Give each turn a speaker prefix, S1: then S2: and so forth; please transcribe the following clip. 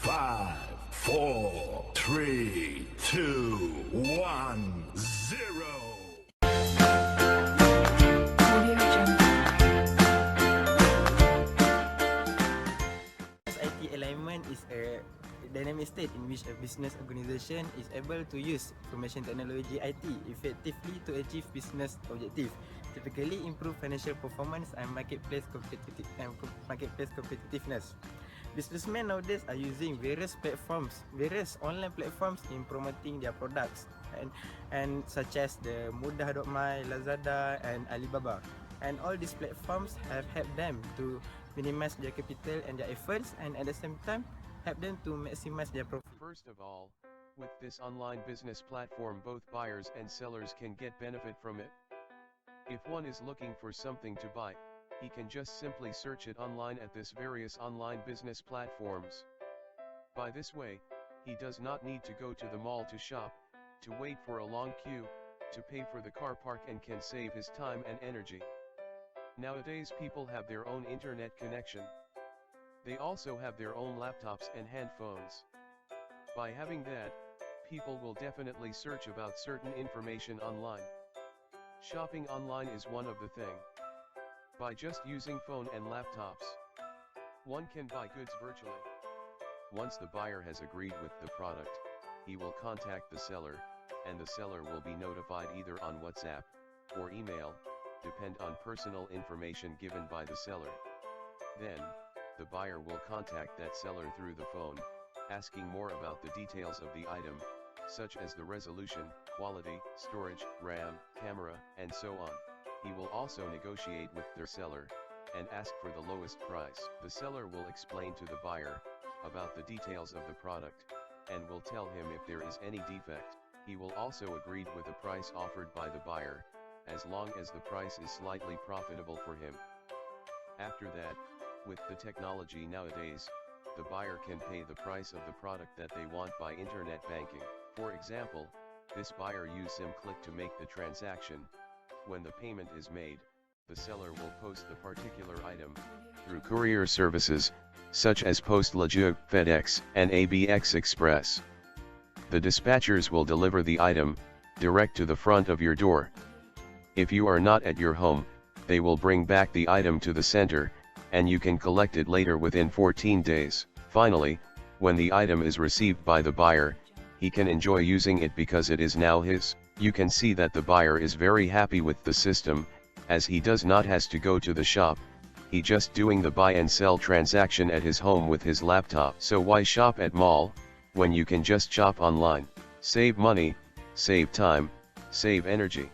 S1: 5, 4, 3, 2, 1, 0.
S2: IT alignment is a dynamic state in which a business organization is able to use information technology IT effectively to achieve business objectives, typically improve financial performance and marketplace competitiveness. Businessmen nowadays are using various online platforms in promoting their products, and such as the Mudah.my, Lazada, and Alibaba. And all these platforms have helped them to minimize their capital and their efforts, and at the same time help them to maximize their profit.
S3: First of all, with this online business platform, both buyers and sellers can get benefit from it. If one is looking for something to buy, he can just simply search it online at this various online business platforms. By this way, he does not need to go to the mall to shop, to wait for a long queue, to pay for the car park, and can save his time and energy. Nowadays people have their own internet connection. They also have their own laptops and handphones. By having that, people will definitely search about certain information online. Shopping online is one of the thing. By just using phone and laptops, one can buy goods virtually. Once the buyer has agreed with the product, he will contact the seller, and the seller will be notified either on WhatsApp or email, depend on personal information given by the seller. Then, the buyer will contact that seller through the phone, asking more about the details of the item, such as the resolution, quality, storage, RAM, camera, and so on. He will also negotiate with their seller, and ask for the lowest price. The seller will explain to the buyer about the details of the product, and will tell him if there is any defect. He will also agree with the price offered by the buyer, as long as the price is slightly profitable for him. After that, with the technology nowadays, the buyer can pay the price of the product that they want by internet banking. For example, this buyer use SimClick to make the transaction. When the payment is made, the seller will post the particular item through courier services, such as Post-Lagier, FedEx, and ABX Express. The dispatchers will deliver the item direct to the front of your door. If you are not at your home, they will bring back the item to the center, and you can collect it later within 14 days. Finally, when the item is received by the buyer, he can enjoy using it because it is now his. You can see that the buyer is very happy with the system, as he does not has to go to the shop, he just doing the buy and sell transaction at his home with his laptop. So why shop at mall, when you can just shop online? Save money, save time, save energy.